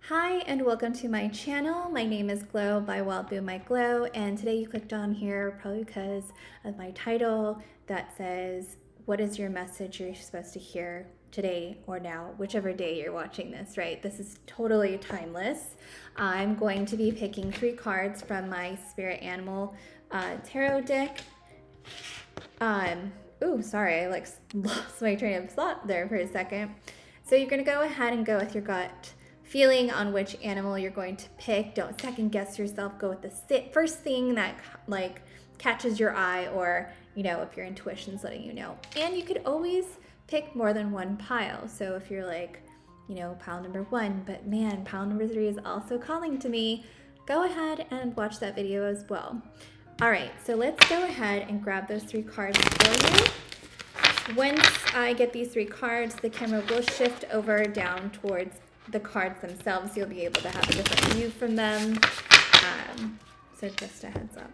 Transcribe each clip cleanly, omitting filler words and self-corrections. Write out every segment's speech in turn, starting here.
Hi and welcome to my channel. My name is Glow by Wild Boom My Glow, and today you clicked on here probably because of my title that says, what is your message you're supposed to hear today or now, whichever day you're watching this, right? This is totally timeless. I'm going to be picking 3 cards from my spirit animal tarot deck. Sorry, I lost my train of thought there for a second. So you're gonna go ahead and go with your gut feeling on which animal you're going to pick. Don't second guess yourself. Go with the first thing that catches your eye, or if your intuition's letting you know. And you could always pick more than one pile. So if you're pile number 1, but man, pile number 3 is also calling to me, go ahead and watch that video as well. All right, so let's go ahead and grab those 3 cards for you. Once I get these 3 cards, the camera will shift over down towards the cards themselves. You'll be able to have a different view from them. So just a heads up.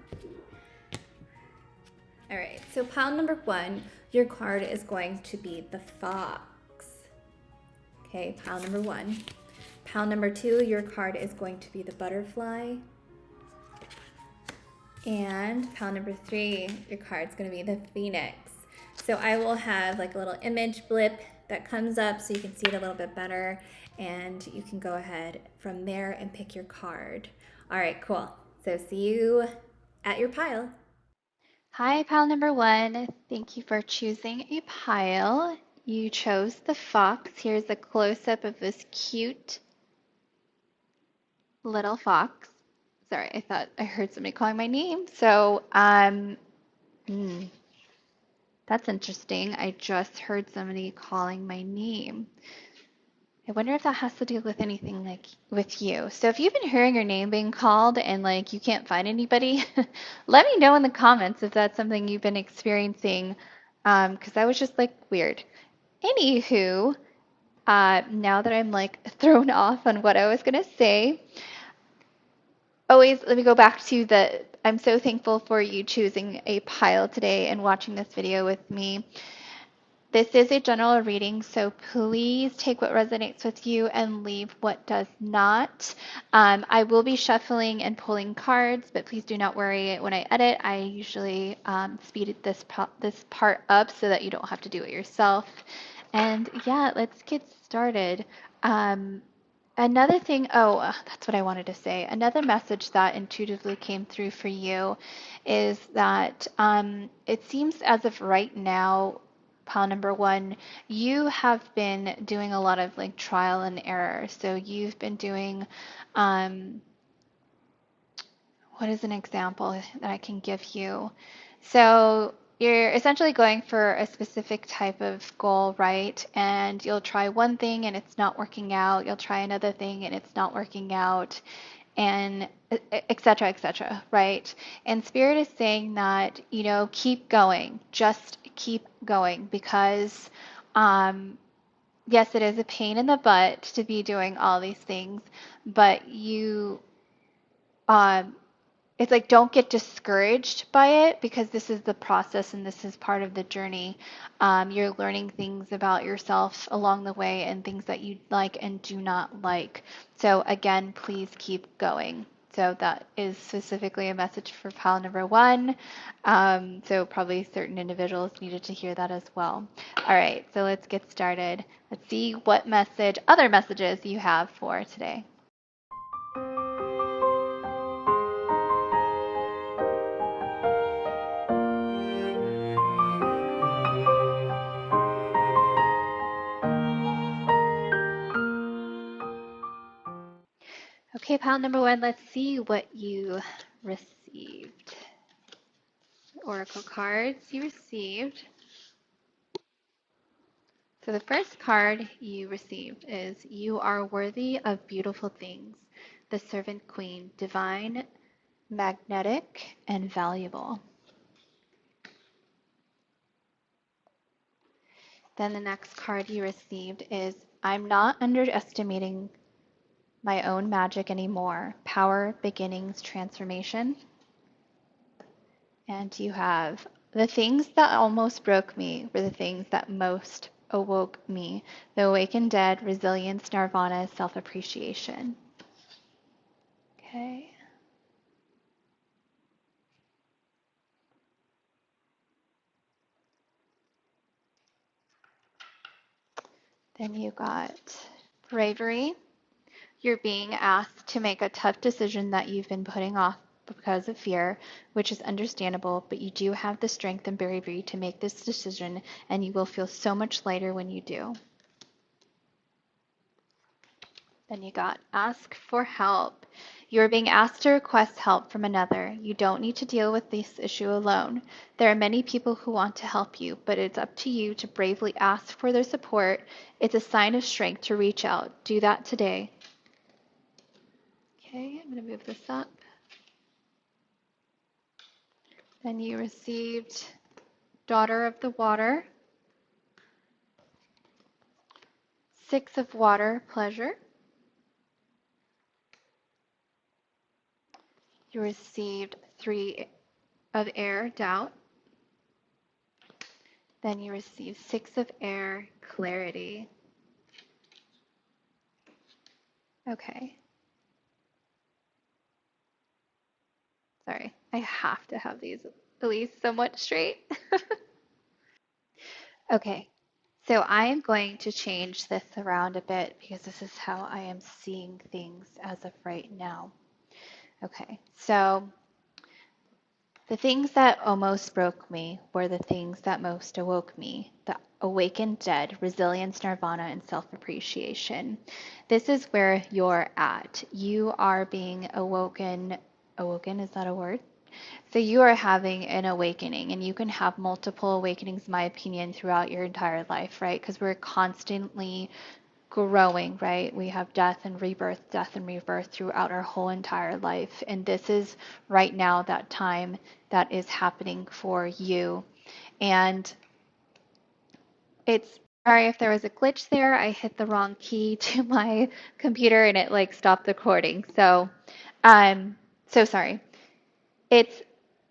All right, so pile number 1, your card is going to be the fox. Okay, pile number 1. Pile number 2, your card is going to be the butterfly. And pile number 3, your card's going to be the phoenix. So I will have like a little image blip that comes up so you can see it a little bit better, and you can go ahead from there and pick your card. All right, cool. So see you at your pile. Hi, pile number 1. Thank you for choosing a pile. You chose the fox. Here's a close-up of this cute little fox. Sorry, I thought I heard somebody calling my name. That's interesting. I just heard somebody calling my name. I wonder if that has to do with anything like with you. So if you've been hearing your name being called and you can't find anybody, let me know in the comments if that's something you've been experiencing, because that was just weird. Anywho, now that I'm thrown off on what I was gonna say, always let me go back to I'm so thankful for you choosing a pile today and watching this video with me. This is a general reading, so please take what resonates with you and leave what does not. I will be shuffling and pulling cards, but please do not worry. When I edit, I usually speed this part up so that you don't have to do it yourself. And yeah, let's get started. Another thing, that's what I wanted to say. Another message that intuitively came through for you is that it seems as if right now, pile number 1, you have been doing a lot of trial and error. So you've been doing, what is an example that I can give you? So you're essentially going for a specific type of goal, right? And you'll try one thing and it's not working out. You'll try another thing and it's not working out, and et cetera, right? And Spirit is saying that, keep going, just keep going, because yes, it is a pain in the butt to be doing all these things, but um, it's don't get discouraged by it, because this is the process and this is part of the journey. You're learning things about yourself along the way and things that you like and do not like. So again, please keep going. So that is specifically a message for pile number 1. So probably certain individuals needed to hear that as well. All right, so let's get started. Let's see what other messages you have for today. Okay, pile number 1, let's see what you received. Oracle cards you received. So the first card you received is, you are worthy of beautiful things. The Servant Queen, divine, magnetic, and valuable. Then the next card you received is, I'm not underestimating my own magic anymore. Power, beginnings, transformation. And you have, the things that almost broke me were the things that most awoke me. The awakened dead, resilience, nirvana, self-appreciation. Okay. Then you got bravery. You're being asked to make a tough decision that you've been putting off because of fear, which is understandable, but you do have the strength and bravery to make this decision, and you will feel so much lighter when you do. Then you got ask for help. You are being asked to request help from another. You don't need to deal with this issue alone. There are many people who want to help you, but it's up to you to bravely ask for their support. It's a sign of strength to reach out. Do that today. Okay, I'm going to move this up. Then you received Daughter of the Water, Six of Water, Pleasure. You received Three of Air, Doubt. Then you received Six of Air, Clarity. Okay. Sorry, I have to have these at least somewhat straight. Okay, so I am going to change this around a bit because this is how I am seeing things as of right now. Okay, so the things that almost broke me were the things that most awoke me. The awakened dead, resilience, nirvana, and self-appreciation. This is where you're at. You are being awoken. Awoken, is that a word? So you are having an awakening, and you can have multiple awakenings, in my opinion, throughout your entire life, right? Because we're constantly growing, right? We have death and rebirth throughout our whole entire life. And this is right now that time that is happening for you. And it's sorry if there was a glitch there. I hit the wrong key to my computer and it like stopped the recording. So I'm so sorry. It's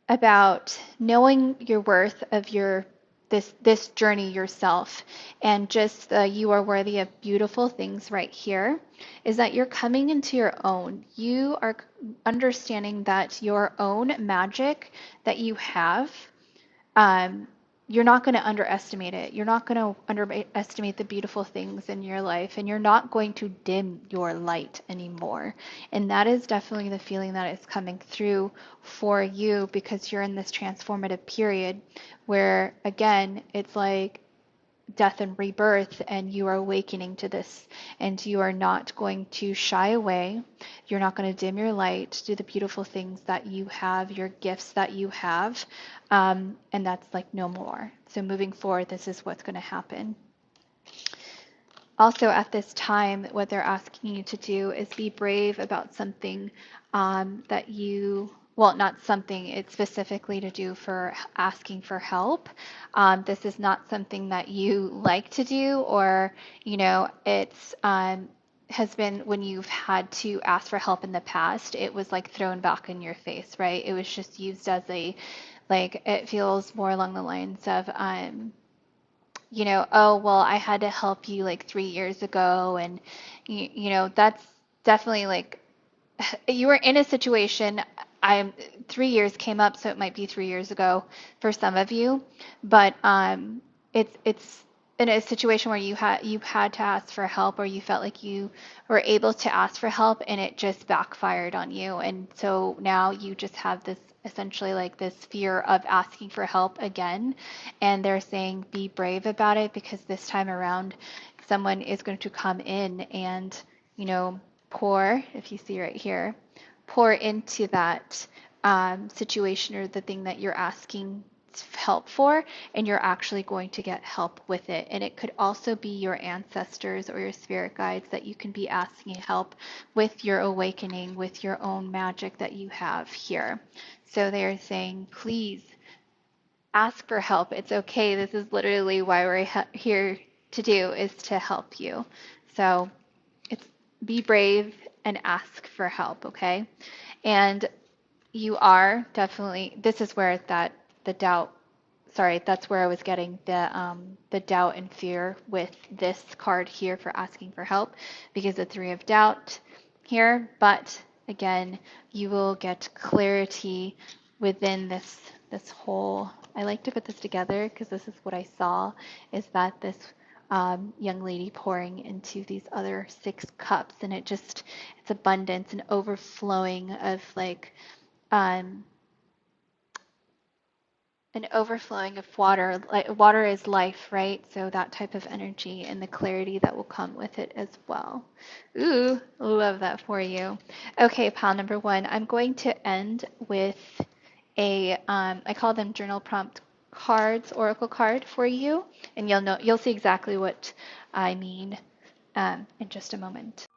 about knowing your worth of your this journey yourself, and just you are worthy of beautiful things right here is that you're coming into your own. You are understanding that your own magic that you have, um, you're not going to underestimate it. You're not going to underestimate the beautiful things in your life, and you're not going to dim your light anymore. And that is definitely the feeling that is coming through for you because you're in this transformative period where, again, it's like death and rebirth, and you are awakening to this, and you are not going to shy away. You're not going to dim your light, do the beautiful things that you have, your gifts that you have, and that's like no more. So moving forward, this is what's going to happen. Also, at this time, what they're asking you to do is be brave about something that you, well, not something, it's specifically to do for asking for help. This is not something that you like to do, or, it's has been when you've had to ask for help in the past, it was like thrown back in your face, right? It was just used as a, like, it feels more along the lines of, oh, well, I had to help you like 3 years ago. And, that's definitely like you were in a situation. 3 years came up, so it might be 3 years ago for some of you, but it's in a situation where you had to ask for help, or you felt like you were able to ask for help, and it just backfired on you, and so now you just have this essentially like this fear of asking for help again, and they're saying be brave about it because this time around, someone is going to come in and pour, if you see right here, pour into that situation or the thing that you're asking help for, and you're actually going to get help with it. And it could also be your ancestors or your spirit guides that you can be asking help with your awakening, with your own magic that you have here. So they're saying, please ask for help. It's okay. This is literally why we're here to do, is to help you. So it's be brave and ask for help, okay? And you are definitely, this is where that the doubt sorry, that's where I was getting the doubt and fear with this card here for asking for help, because the Three of Doubt here. But again, you will get clarity within this whole. I like to put this together because this is what I saw, is that this young lady pouring into these other 6 cups, and it's abundance and overflowing of like um, an overflowing of water. Like water is life, right? So that type of energy and the clarity that will come with it as well. Ooh, love that for you. Okay, pile number 1. I'm going to end with I call them journal prompt cards, oracle card for you, and you'll see exactly what I mean in just a moment.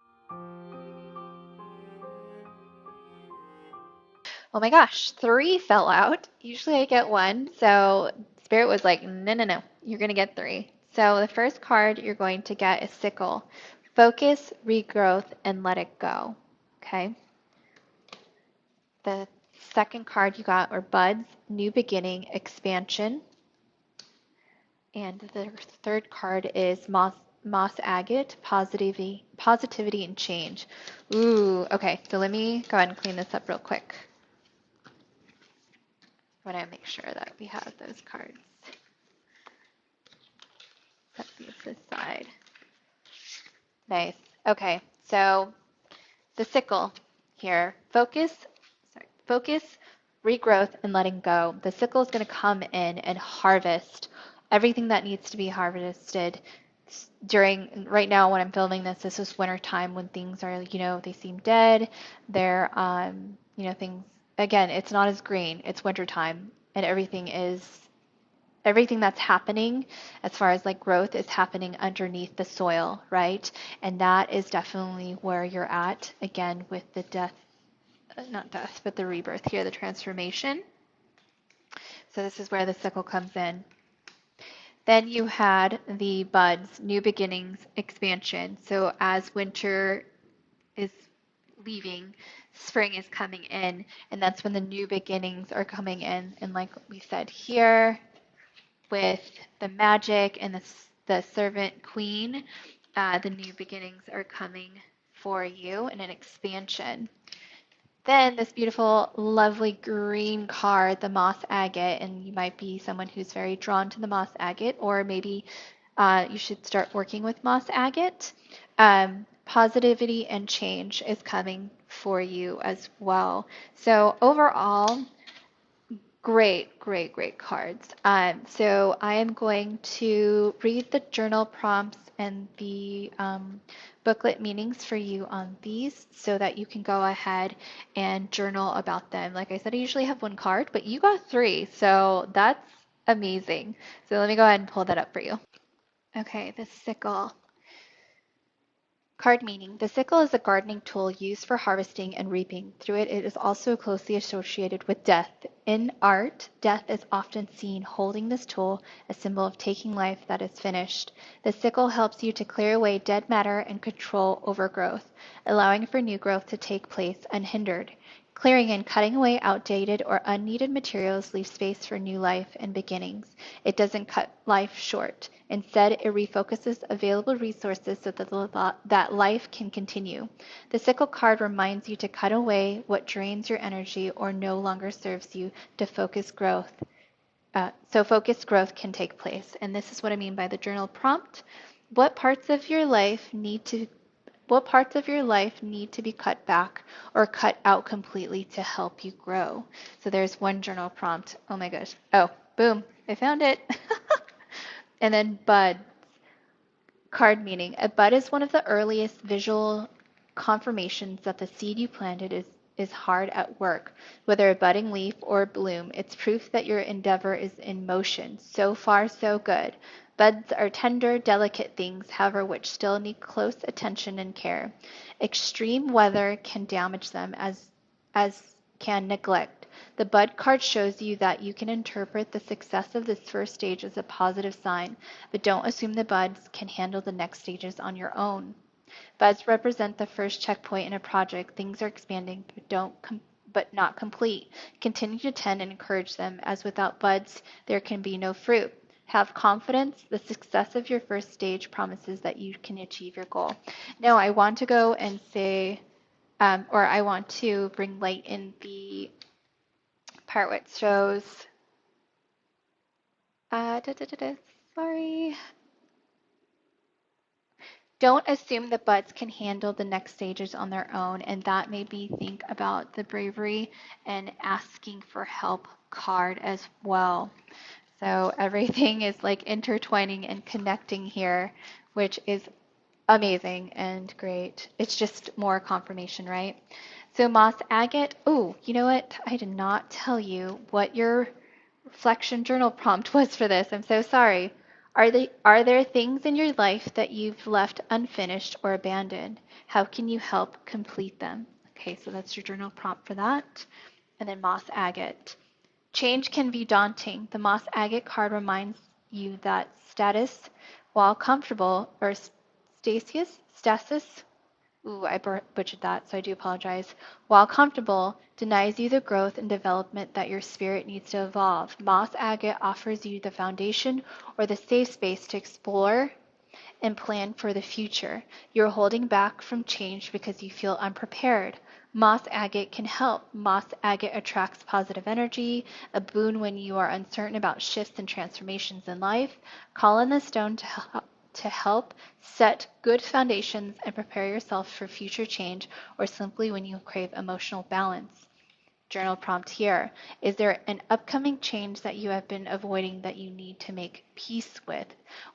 Oh my gosh, 3 fell out. Usually I get 1. So Spirit was like, no, no, no, you're going to get 3. So the first card you're going to get is Sickle. Focus, regrowth, and let it go. Okay. The second card you got were Buds, New Beginning, Expansion. And the third card is Moss Agate, Positivity and Change. Ooh, okay. So let me go ahead and clean this up real quick. I want to make sure that we have those cards. Set these aside. Nice. Okay, so the sickle here. Focus, regrowth, and letting go. The sickle is going to come in and harvest everything that needs to be harvested during, right now when I'm filming this, this is winter time when things are, they seem dead. They're, things, again, it's not as green. It's winter time and everything that's happening as far as like growth is happening underneath the soil, right? And that is definitely where you're at, again, with the not death, but the rebirth here, the transformation. So this is where the sickle comes in. Then you had the buds, new beginnings, expansion. So as winter is leaving, spring is coming in, and that's when the new beginnings are coming in. And like we said here, with the magic and the servant queen, the new beginnings are coming for you in an expansion. Then this beautiful, lovely green card, the moss agate, and you might be someone who's very drawn to the moss agate, or maybe you should start working with moss agate. Positivity and change is coming for you as well. So overall, great, great, great cards. So I am going to read the journal prompts and the booklet meanings for you on these so that you can go ahead and journal about them. Like I said, I usually have 1 card, but you got 3, so that's amazing. So let me go ahead and pull that up for you. Okay, the sickle. Card meaning. The sickle is a gardening tool used for harvesting and reaping. Through it, it is also closely associated with death. In art, death is often seen holding this tool, a symbol of taking life that is finished. The sickle helps you to clear away dead matter and control overgrowth, allowing for new growth to take place unhindered. Clearing and cutting away outdated or unneeded materials leaves space for new life and beginnings. It doesn't cut life short. Instead, it refocuses available resources so that life can continue. The sickle card reminds you to cut away what drains your energy or no longer serves you to focus growth. So focused growth can take place. And this is what I mean by the journal prompt. What parts of your life need to be cut back or cut out completely to help you grow? So there's one journal prompt. Oh my gosh. Oh, boom. I found it. And then bud. Card meaning. A bud is one of the earliest visual confirmations that the seed you planted is hard at work. Whether a budding leaf or a bloom, it's proof that your endeavor is in motion. So far, so good. Buds are tender, delicate things, however, which still need close attention and care. Extreme weather can damage them as can neglect. The bud card shows you that you can interpret the success of this first stage as a positive sign, but don't assume the buds can handle the next stages on your own. Buds represent the first checkpoint in a project. Things are expanding, but not complete. Continue to tend and encourage them, as without buds, there can be no fruit. Have confidence. The success of your first stage promises that you can achieve your goal. Now, I want to go and say, or I want to bring light in the part where it shows, sorry. Don't assume the buds can handle the next stages on their own, and that made me think about the bravery and asking for help card as well. So everything is like intertwining and connecting here, which is amazing and great. It's just more confirmation, right? So moss agate. Oh, you know what? I did not tell you what your reflection journal prompt was for this. I'm so sorry. Are there things in your life that you've left unfinished or abandoned? How can you help complete them? Okay, so that's your journal prompt for that. And then moss agate. Change can be daunting. The moss agate card reminds you that status, while comfortable, or stasis, ooh, I butchered that, so I do apologize. While comfortable, denies you the growth and development that your spirit needs to evolve. Moss agate offers you the foundation or the safe space to explore and plan for the future. You're holding back from change because you feel unprepared. Moss agate can help. Moss agate attracts positive energy, a boon when you are uncertain about shifts and transformations in life. Call on the stone to help set good foundations and prepare yourself for future change, or simply when you crave emotional balance. Journal prompt here. Is there an upcoming change that you have been avoiding that you need to make peace with?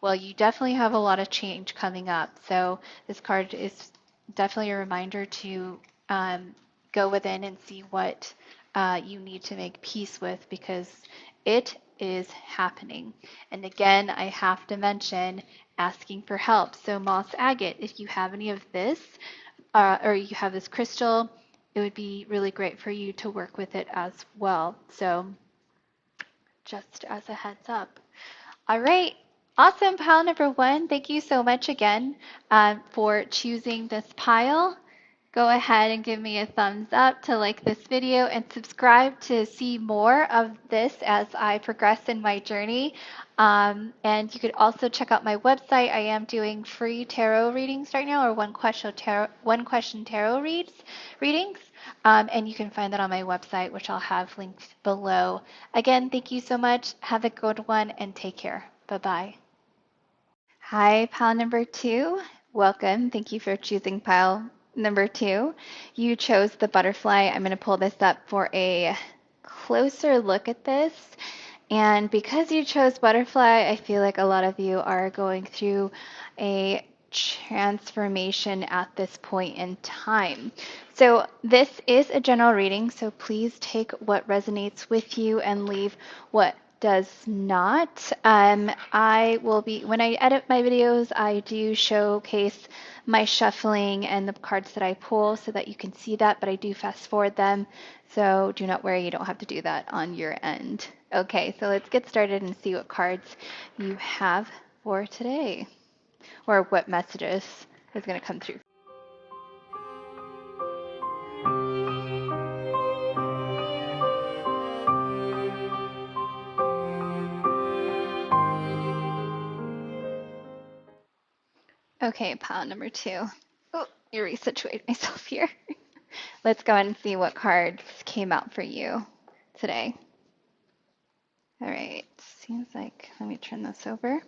Well, you definitely have a lot of change coming up. So this card is definitely a reminder to go within and see what you need to make peace with, because it is happening. And again, I have to mention asking for help. So moss agate, if you have any of this, or you have this crystal, it would be really great for you to work with it as well. So just as a heads up. All right. Awesome. Pile number one. Thank you so much again for choosing this pile. Go ahead and give me a thumbs up to like this video and subscribe to see more of this as I progress in my journey. And you could also check out my website. I am doing free tarot readings right now, or one question tarot readings. And you can find that on my website, which I'll have linked below. Again, thank you so much. Have a good one and take care. Bye-bye. Hi, pile number two. Welcome. Thank you for choosing pile number two. You chose the butterfly. I'm going to pull this up for a closer look at this. And because you chose butterfly, I feel like a lot of you are going through a transformation at this point in time. So this is a general reading, so please take what resonates with you and leave what does not. I will be, when I edit my videos, I do showcase my shuffling and the cards that I pull so that you can see that, but I do fast forward them. So do not worry, you don't have to do that on your end. Okay, so let's get started and see what cards you have for today, or what messages is going to come through. Okay, pile number two. Oh, you resituate myself here. Let's go ahead and see what cards came out for you today. All right, seems like, let me turn this over.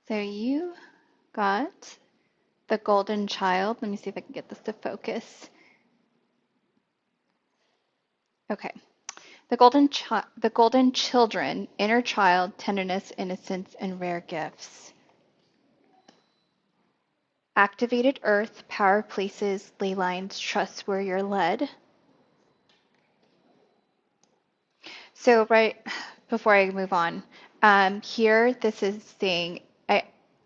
So you got the Golden Child. Let me see if I can get this to focus. Okay. The golden children, inner child, tenderness, innocence, and rare gifts. Activated earth, power places, ley lines, trust where you're led. So right before I move on, here this is saying,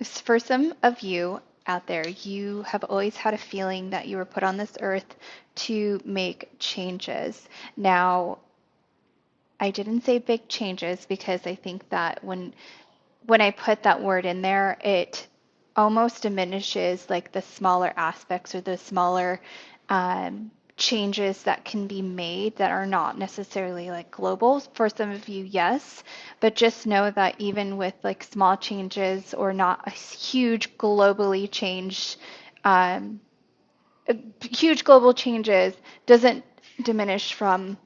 for some of you out there, you have always had a feeling that you were put on this earth to make changes. Now, I didn't say big changes because I think that when I put that word in there, it almost diminishes like the smaller aspects or the smaller changes that can be made that are not necessarily like global. For some of you, yes, but just know that even with like small changes or not a um, huge global changes doesn't diminish from,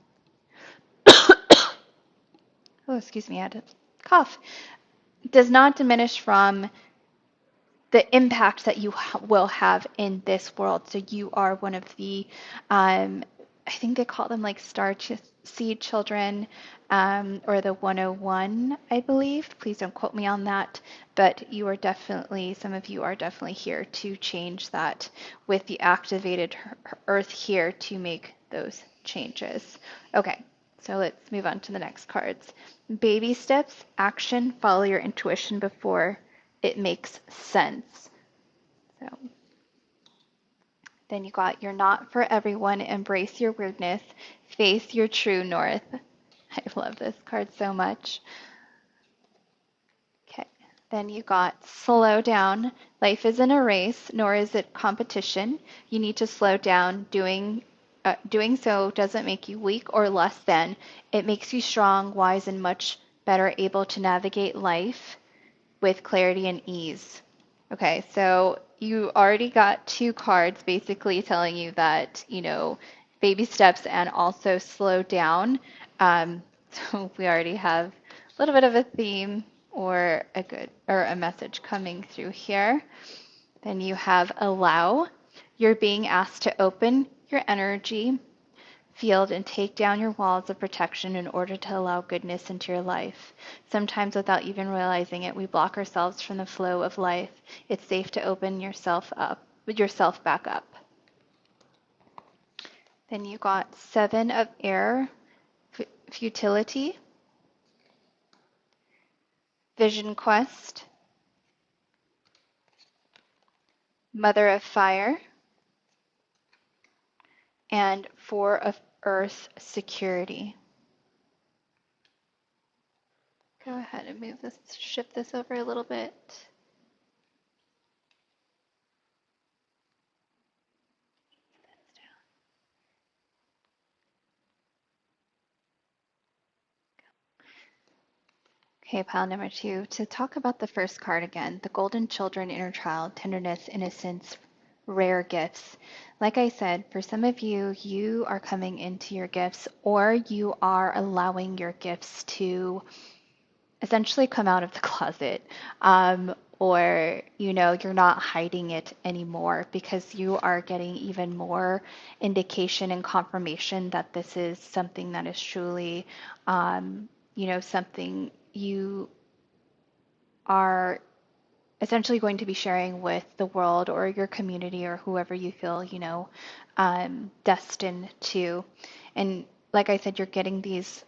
oh, excuse me, I had to cough, does not diminish from the impact that you will have in this world. So you are one of the, I think they call them like seed children, or the 101, I believe. Please don't quote me on that. But you are definitely, some of you are definitely here to change that with the activated earth here to make those changes. Okay, so let's move on to the next cards. Baby steps, action, follow your intuition before it makes sense. So then you got you're not for everyone, embrace your weirdness, face your true north. I love this card so much. Okay. Then you got slow down. Life isn't a race, nor is it competition. You need to slow down. Doing so doesn't make you weak or less than. It makes you strong, wise, and much better able to navigate life with clarity and ease. Okay, so you already got two cards basically telling you that, baby steps and also slow down. So we already have a little bit of a theme or a message coming through here. Then you have allow. You're being asked to open your energy field and take down your walls of protection in order to allow goodness into your life. Sometimes, without even realizing it, we block ourselves from the flow of life. It's safe to open yourself back up. Then you got Seven of Air, futility, vision quest, Mother of Fire, and Four of Earth, security. Go ahead and shift this over a little bit. Okay, pile number 2. To talk about the first card again, the golden children, inner child, tenderness, innocence, rare gifts. Like I said, for some of you, you are coming into your gifts or you are allowing your gifts to essentially come out of the closet. Or, you're not hiding it anymore because you are getting even more indication and confirmation that this is something that is truly, something you are essentially going to be sharing with the world or your community or whoever you feel, destined to. And like I said, you're getting these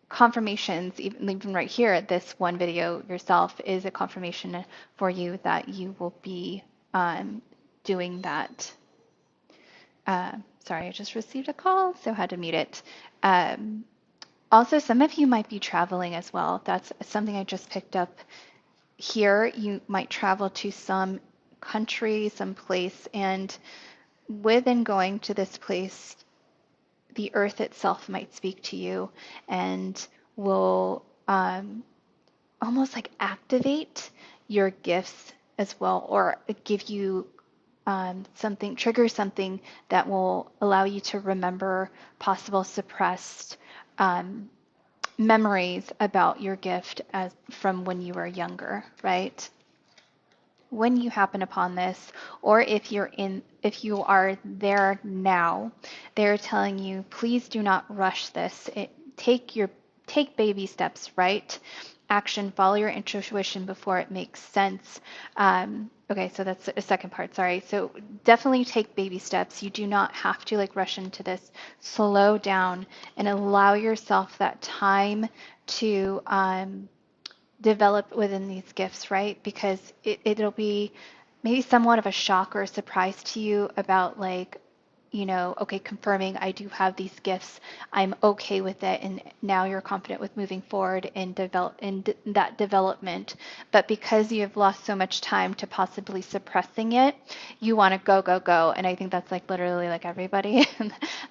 confirmations, even right here, this one video yourself is a confirmation for you that you will be doing that. Sorry, I just received a call, so had to mute it. Also, some of you might be traveling as well. That's something I just picked up here. You might travel to some country, some place, and within going to this place, the earth itself might speak to you and will almost like activate your gifts as well, or give you trigger something that will allow you to remember possible suppressed memories about your gift as from when you were younger, right? When you happen upon this, or if you are there now, they're telling you, please do not rush this. Take baby steps, right? Action, follow your intuition before it makes sense. Okay, so that's a second part, sorry. So definitely take baby steps. You do not have to like rush into this. Slow down and allow yourself that time to develop within these gifts, right? Because it'll be maybe somewhat of a shock or a surprise to you about like okay, confirming I do have these gifts. I'm okay with it, and now you're confident with moving forward and that development. But because you have lost so much time to possibly suppressing it, you want to go, go, go. And I think that's like literally like everybody.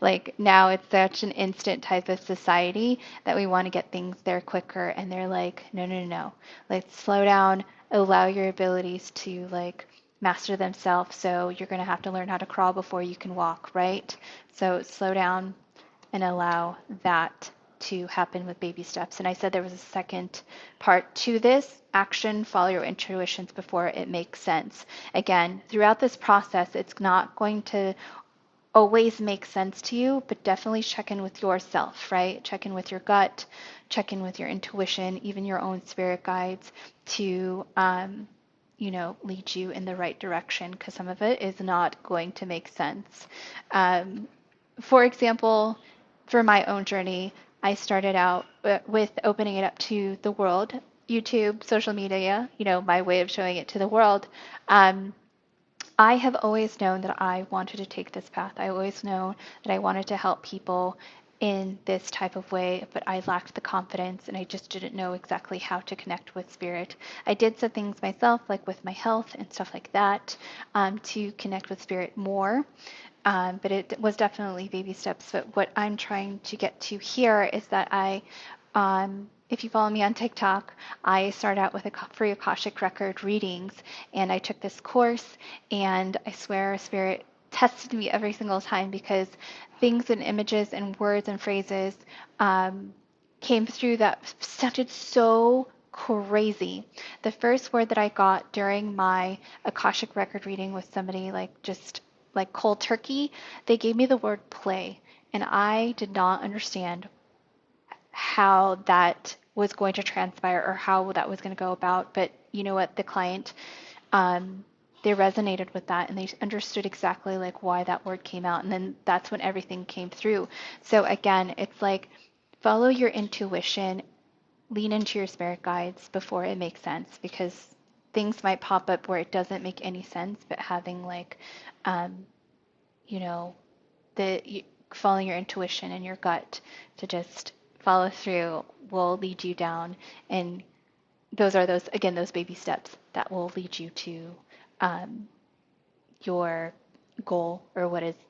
Like now it's such an instant type of society that we want to get things there quicker, and they're like, no, no, no, no. Let's slow down, allow your abilities to like master themselves. So you're going to have to learn how to crawl before you can walk, right? So slow down and allow that to happen with baby steps. And I said there was a second part to this action, follow your intuitions before it makes sense. Again, throughout this process, it's not going to always make sense to you, but definitely check in with yourself, right? Check in with your gut, check in with your intuition, even your own spirit guides to lead you in the right direction, because some of it is not going to make sense. Um, for example, for my own journey, I started out with opening it up to the world, YouTube, social media, my way of showing it to the world. Um, I have always known that I wanted to take this path. I always known that I wanted to help people in this type of way, but I lacked the confidence and I just didn't know exactly how to connect with spirit. I did some things myself, like with my health and stuff like that, to connect with spirit more. But it was definitely baby steps. But what I'm trying to get to here is that if you follow me on TikTok, I started out with a free Akashic record readings, and I took this course, and I swear Spirit tested me every single time because things and images and words and phrases came through that sounded so crazy. The first word that I got during my Akashic record reading was somebody like just like cold turkey. They gave me the word play, and I did not understand how that was going to transpire or how that was going to go about. But you know what? The client, they resonated with that and they understood exactly like why that word came out. And then that's when everything came through. So again, it's like follow your intuition, lean into your spirit guides before it makes sense, because things might pop up where it doesn't make any sense, but having like, um, you know, following your intuition and your gut to just follow through will lead you down, and those baby steps that will lead you to um, your goal, or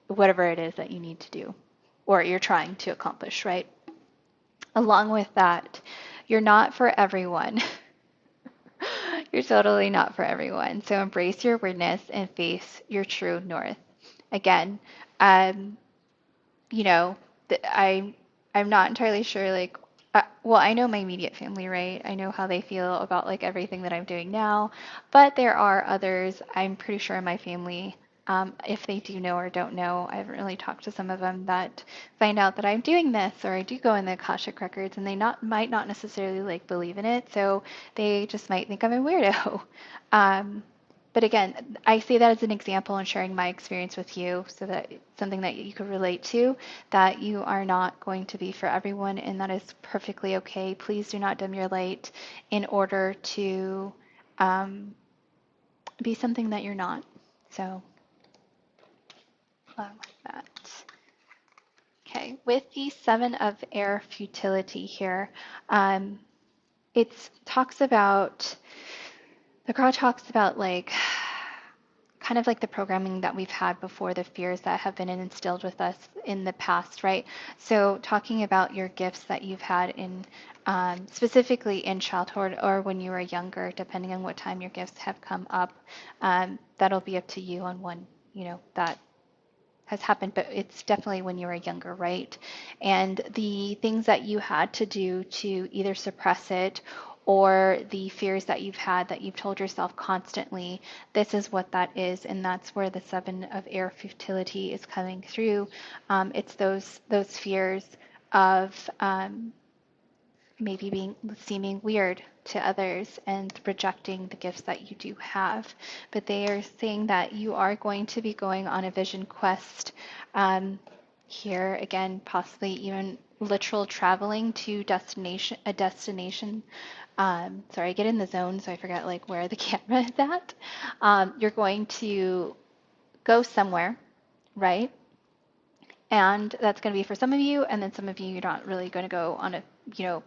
whatever it is that you need to do or you're trying to accomplish, right? Along with that, you're not for everyone. You're totally not for everyone. So embrace your weirdness and face your true north. Again, um, you know, I'm not entirely sure like well, I know my immediate family, right? I know how they feel about like everything that I'm doing now, but there are others, I'm pretty sure in my family, if they do know or don't know, I haven't really talked to some of them that find out that I'm doing this or I do go in the Akashic records, and they not might not necessarily like believe in it, so they just might think I'm a weirdo. Um, but again, I say that as an example and sharing my experience with you so that it's something that you could relate to, that you are not going to be for everyone, and that is perfectly okay. Please do not dim your light in order to um, be something that you're not. So, along with that. Okay, with the Seven of Air futility here, um, it talks about, the card talks about like kind of like the programming that we've had before, the fears that have been instilled with us in the past, right? So talking about your gifts that you've had in specifically in childhood or when you were younger, depending on what time your gifts have come up, that'll be up to you on when, that has happened, but it's definitely when you were younger, right? And the things that you had to do to either suppress it or the fears that you've had that you've told yourself constantly, this is what that is, and that's where the Seven of Air futility is coming through. It's those fears of maybe seeming weird to others and rejecting the gifts that you do have. But they are saying that you are going to be going on a vision quest here again, possibly even literal traveling to a destination. Sorry, I get in the zone, so I forget like where the camera is at. You're going to go somewhere, right? And that's going to be for some of you, and then some of you, you're not really going to go on a, you know,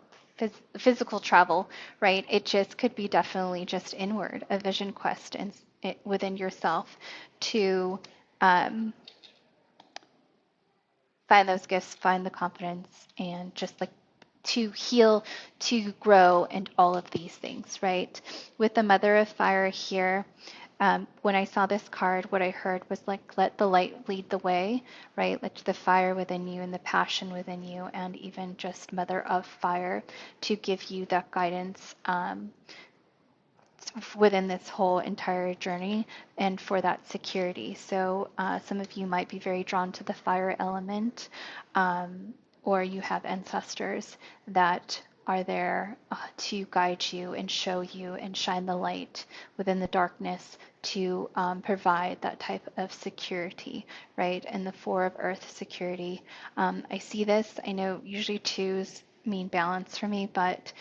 physical travel, right? It just could be definitely just inward, a vision quest and within yourself to um, find those gifts, find the confidence, and just like to heal, to grow, and all of these things, right? With the Mother of Fire here, when I saw this card, what I heard was like, let the light lead the way, right? Let the fire within you and the passion within you, and even just Mother of Fire to give you that guidance within this whole entire journey and for that security. So some of you might be very drawn to the fire element, or you have ancestors that are there to guide you and show you and shine the light within the darkness to provide that type of security, right? And the Four of Earth security. I see this. I know usually twos mean balance for me, but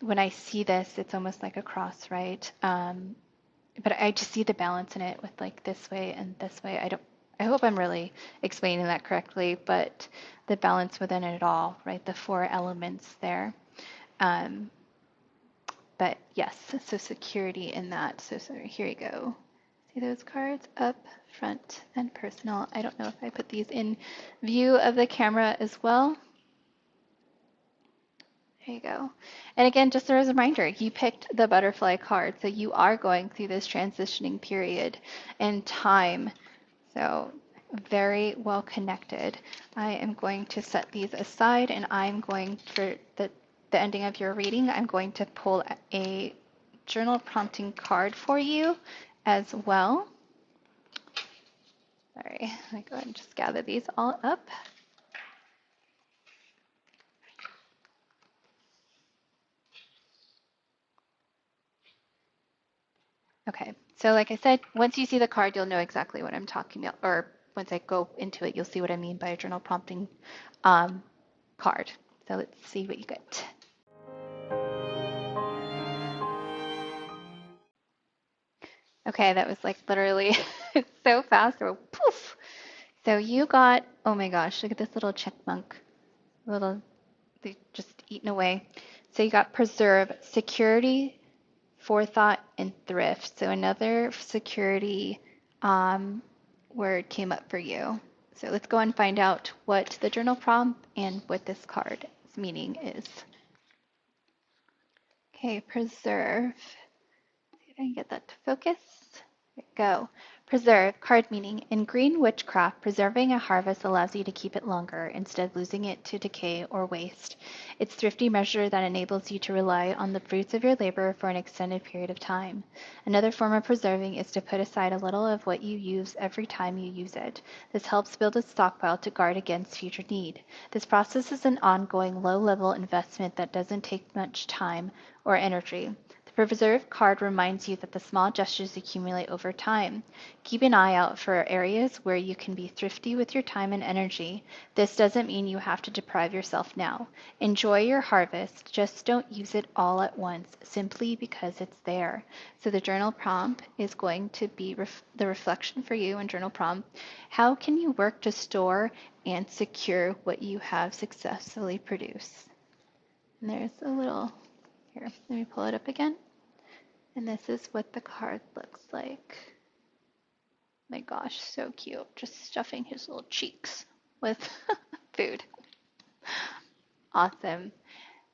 when I see this, it's almost like a cross, right? But I just see the balance in it with like this way and this way. I hope I'm really explaining that correctly, but the balance within it all, right? The four elements there. Um, but yes, so security in that. So sorry, here you go. See those cards up front and personal. I don't know if I put these in view of the camera as well. There you go. And again, just as a reminder, you picked the butterfly card, so you are going through this transitioning period in time. So very well connected. I am going to set these aside, and I'm going, for the ending of your reading, I'm going to pull a journal prompting card for you as well. Sorry, let me go ahead and just gather these all up. Okay, so like I said, once you see the card, you'll know exactly what I'm talking about, or once I go into it, you'll see what I mean by a journal prompting card. So let's see what you get. Okay, that was like literally so fast, or poof. So you got, oh my gosh, look at this little chipmunk, little, they just eaten away. So you got preserve, security, forethought, and thrift. So another security word came up for you. So let's go and find out what the journal prompt and what this card's meaning is. Okay, preserve. See if I can get that to focus. There we go. Preserve, card meaning. In green witchcraft, preserving a harvest allows you to keep it longer instead of losing it to decay or waste. It's a thrifty measure that enables you to rely on the fruits of your labor for an extended period of time. Another form of preserving is to put aside a little of what you use every time you use it. This helps build a stockpile to guard against future need. This process is an ongoing, low-level investment that doesn't take much time or energy. The preserve card reminds you that the small gestures accumulate over time. Keep an eye out for areas where you can be thrifty with your time and energy. This doesn't mean you have to deprive yourself now. Enjoy your harvest, just don't use it all at once, simply because it's there. So the journal prompt is going to be the reflection for you in journal prompt. How can you work to store and secure what you have successfully produced? And there's a little, here, let me pull it up again. And this is what the card looks like. My gosh, so cute. Just stuffing his little cheeks with food. Awesome.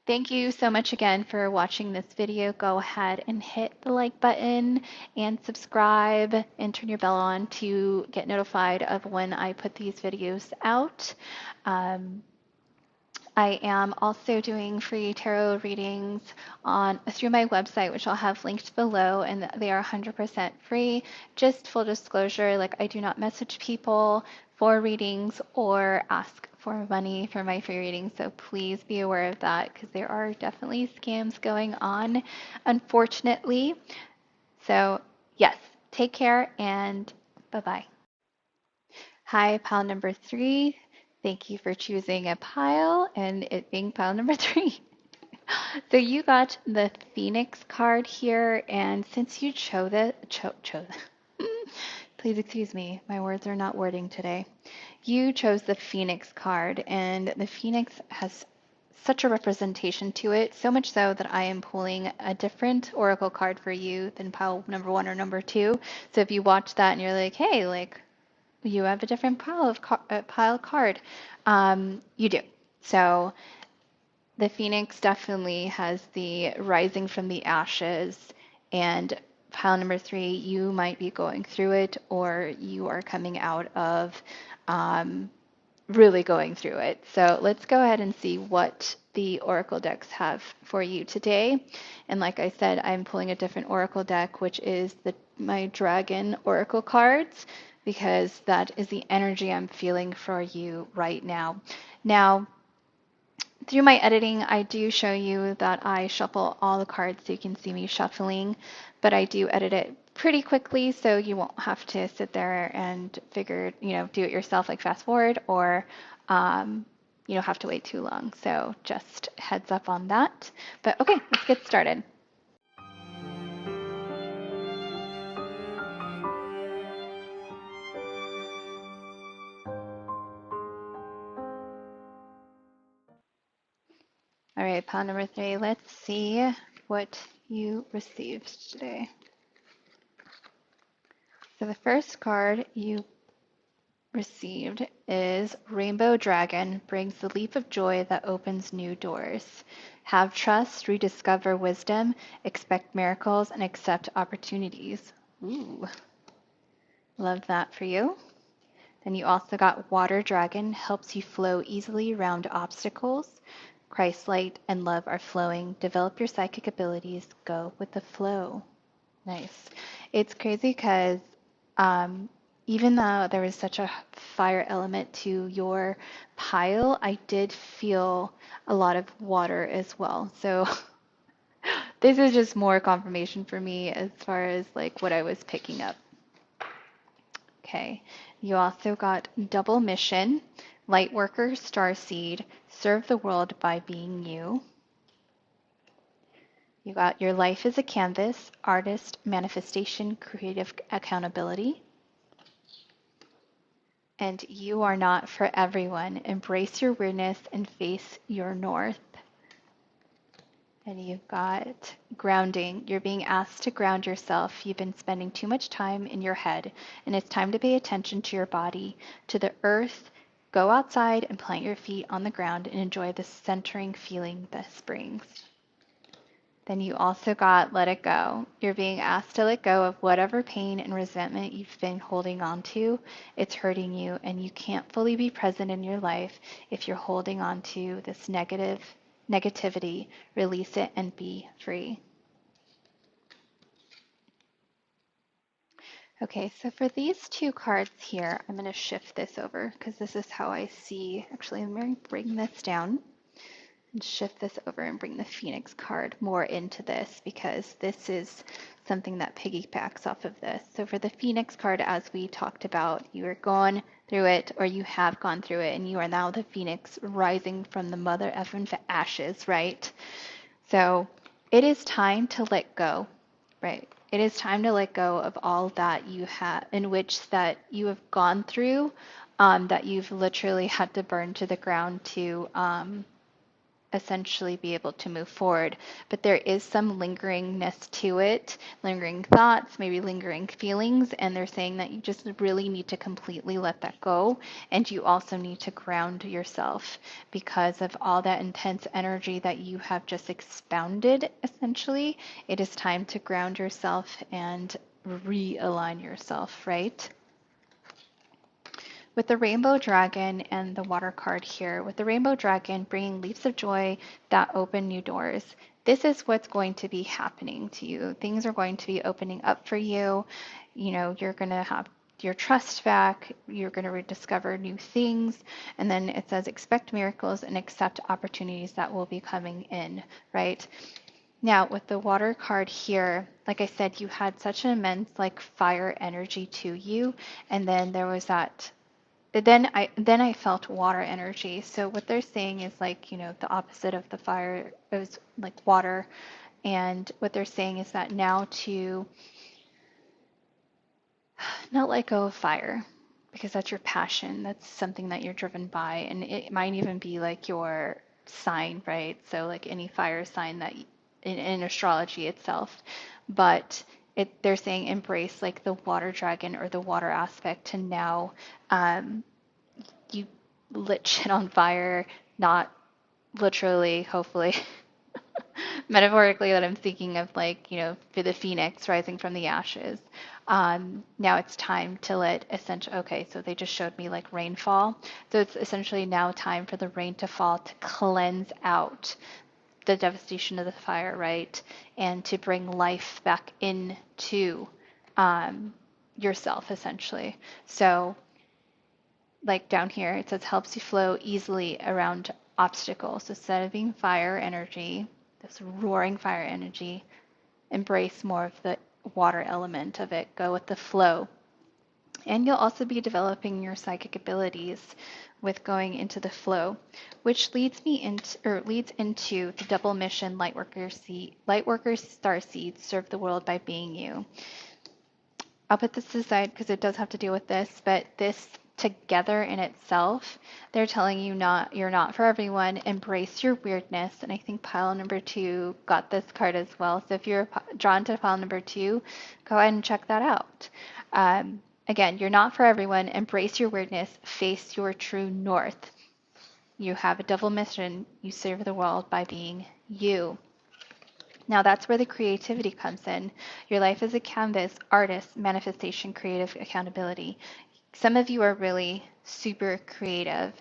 Thank you so much again for watching this video. Go ahead and hit the like button and subscribe and turn your bell on to get notified of when I put these videos out. I am also doing free tarot readings through my website, which I'll have linked below, and they are 100% free. Just full disclosure, like I do not message people for readings or ask for money for my free readings, so please be aware of that because there are definitely scams going on, unfortunately. So yes, take care and bye-bye. Hi, pile number 3. Thank you for choosing a pile and it being pile number 3. So you got the Phoenix card here, and since you chose please excuse me, my words are not wording today. You chose the Phoenix card, and the Phoenix has such a representation to it, so much so that I am pulling a different oracle card for you than pile number one or number two. So if you watch that and you're like, hey, like you have a different pile card, you do. So the Phoenix definitely has the rising from the ashes, and pile number three, you might be going through it, or you are coming out of um, really going through it. So let's go ahead and see what the Oracle decks have for you today. And like I said, I'm pulling a different Oracle deck, which is my Dragon Oracle cards, because that is the energy I'm feeling for you right now. Now, through my editing, I do show you that I shuffle all the cards so you can see me shuffling, but I do edit it pretty quickly so you won't have to sit there and do it yourself, like fast forward, or have to wait too long. So just heads up on that. But okay, let's get started. All right, pile number three, let's see what you received today. So the first card you received is Rainbow Dragon brings the leap of joy that opens new doors. Have trust, rediscover wisdom, expect miracles, and accept opportunities. Ooh, love that for you. Then you also got Water Dragon, helps you flow easily around obstacles. Christ light and love are flowing. Develop your psychic abilities. Go with the flow. Nice. It's crazy because even though there was such a fire element to your pile, I did feel a lot of water as well. So this is just more confirmation for me as far as like what I was picking up. Okay. You also got double mission, light worker, starseed, serve the world by being you. You got your life is a canvas, artist, manifestation, creative accountability. And you are not for everyone. Embrace your weirdness and face your north. And you've got grounding. You're being asked to ground yourself. You've been spending too much time in your head, and it's time to pay attention to your body, to the earth. Go outside and plant your feet on the ground and enjoy the centering feeling this brings. Then you also got let it go. You're being asked to let go of whatever pain and resentment you've been holding on to. It's hurting you, and you can't fully be present in your life if you're holding on to this negativity. Release it and be free. Okay, so for these two cards here, I'm going to shift this over because this is how I see. Actually, I'm going to bring this down and shift this over and bring the Phoenix card more into this because this is something that piggybacks off of this. So for the Phoenix card, as we talked about, you are gone through it or you have gone through it and you are now the Phoenix rising from the mother effing ashes, right? So it is time to let go, right? It is time to let go of all that you have, in which that you have gone through, that you've literally had to burn to the ground to essentially be able to move forward. But there is some lingeringness to it, lingering thoughts, maybe lingering feelings, and they're saying that you just really need to completely let that go. And you also need to ground yourself because of all that intense energy that you have just expounded, essentially. It is time to ground yourself and realign yourself, right? With the Rainbow Dragon and the water card here, with the Rainbow Dragon bringing leaps of joy that open new doors, this is what's going to be happening to you. Things are going to be opening up for you. You're going to have your trust back. You're going to rediscover new things. And then it says, expect miracles and accept opportunities that will be coming in, right? Now, with the water card here, like I said, you had such an immense fire energy to you. And then there was that then I felt water energy. So what they're saying is the opposite of the fire is like water. And what they're saying is that now to not let go of fire, because that's your passion. That's something that you're driven by. And it might even be like your sign, right? So, like any fire sign that in astrology itself. But they're saying embrace like the water dragon or the water aspect to now you lit shit on fire, not literally, hopefully, metaphorically, that I'm thinking of, like, for the phoenix rising from the ashes. Now it's time to let essentially, okay, so they just showed me like rainfall. So it's essentially now time for the rain to fall to cleanse out the devastation of the fire, right? And to bring life back into yourself, essentially. So like down here, it says helps you flow easily around obstacles. So instead of being fire energy, this roaring fire energy, embrace more of the water element of it. Go with the flow. And you'll also be developing your psychic abilities with going into the flow, which leads into the double mission Lightworker star seed, serve the world by being you. I'll put this aside because it does have to do with this, but this together in itself, they're telling you you're not for everyone. Embrace your weirdness. And I think pile number 2 got this card as well. So if you're drawn to pile number 2, go ahead and check that out. Again, you're not for everyone. Embrace your weirdness. Face your true north. You have a double mission. You serve the world by being you. Now that's where the creativity comes in. Your life is a canvas, artist, manifestation, creative accountability. Some of you are really super creative,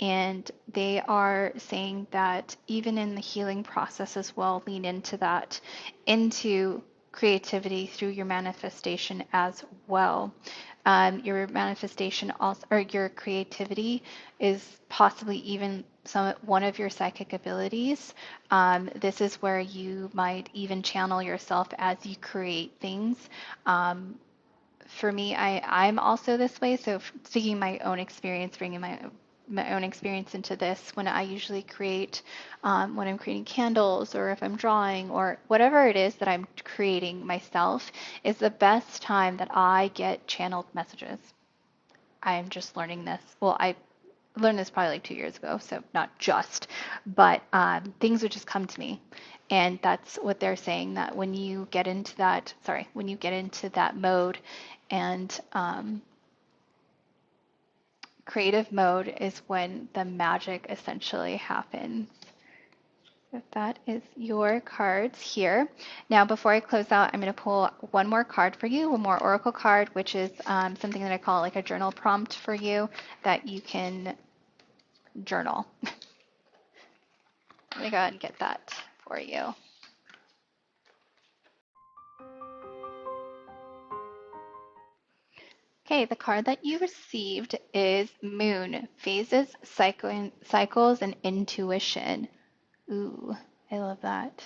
and they are saying that even in the healing process as well, lean into that, into creativity through your manifestation as well. Your manifestation also, or your creativity is possibly even one of your psychic abilities. This is where you might even channel yourself as you create things. For me, I'm also this way. So speaking my own experience, bringing my own experience into this, when I usually create, when I'm creating candles or if I'm drawing or whatever it is that I'm creating myself, is the best time that I get channeled messages. I'm just learning this. Well, I learned this probably like 2 years ago, so not just, but things would just come to me. And that's what they're saying, that when you get into that mode, and creative mode is when the magic essentially happens. So that is your cards here. Now, before I close out, I'm going to pull one more card for you, one more oracle card, which is something that I call like a journal prompt for you that you can journal. Let me go ahead and get that for you. Okay, the card that you received is Moon, Phases, Cycles, and Intuition. Ooh, I love that.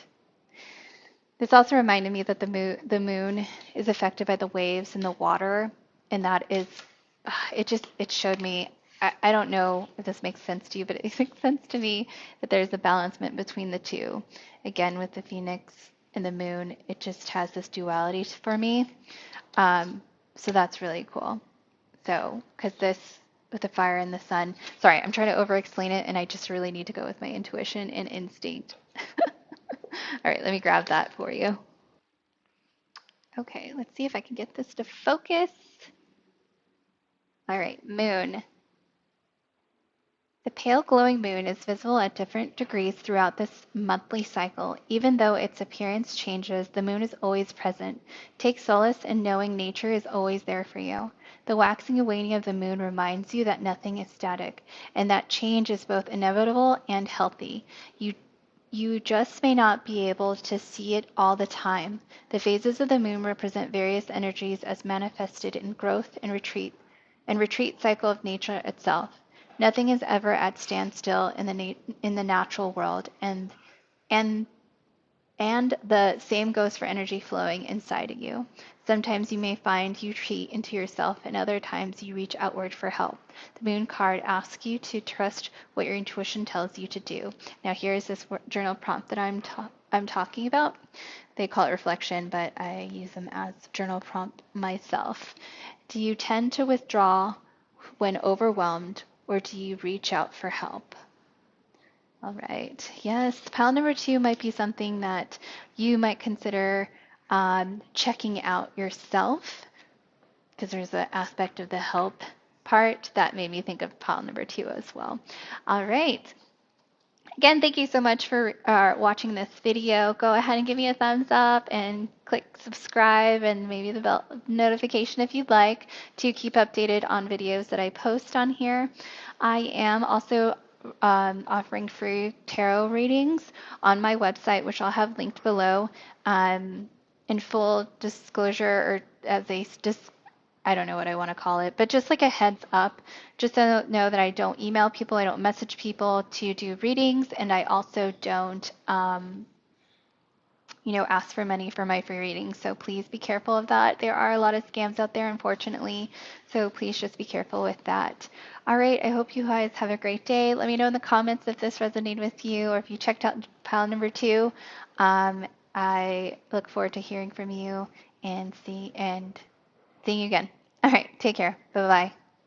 This also reminded me that the moon is affected by the waves and the water, and that is, it showed me, I don't know if this makes sense to you, but it makes sense to me that there's a balancement between the two. Again, with the phoenix and the moon, it just has this duality for me. So that's really cool. So, because this, with the fire and the sun, sorry, I'm trying to over explain it, and I just really need to go with my intuition and instinct. All right, let me grab that for you. Okay, let's see if I can get this to focus. All right, moon. The pale glowing moon is visible at different degrees throughout this monthly cycle. Even though its appearance changes, the moon is always present. Take solace in knowing nature is always there for you. The waxing and waning of the moon reminds you that nothing is static, and that change is both inevitable and healthy. You just may not be able to see it all the time. The phases of the moon represent various energies as manifested in growth and retreat cycle of nature itself. Nothing is ever at standstill in the natural world, and and the same goes for energy flowing inside of you. Sometimes you may find you retreat into yourself, and other times you reach outward for help. The moon card asks you to trust what your intuition tells you to do. Now, here's this journal prompt that I'm talking about. They call it reflection, but I use them as journal prompt myself. Do you tend to withdraw when overwhelmed, or do you reach out for help? All right. Yes, pile number 2 might be something that you might consider checking out yourself, because there's an aspect of the help part that made me think of pile number 2 as well. All right. Again, thank you so much for watching this video. Go ahead and give me a thumbs up and click subscribe and maybe the bell notification if you'd like to keep updated on videos that I post on here. I am also offering free tarot readings on my website, which I'll have linked below. In full disclosure, or as a I don't know what I want to call it, but just like a heads up, just so know that I don't email people, I don't message people to do readings, and I also don't, ask for money for my free readings. So please be careful of that. There are a lot of scams out there, unfortunately. So please just be careful with that. All right. I hope you guys have a great day. Let me know in the comments if this resonated with you or if you checked out pile number 2. I look forward to hearing from you and seeing you again. All right. Take care. Bye-bye.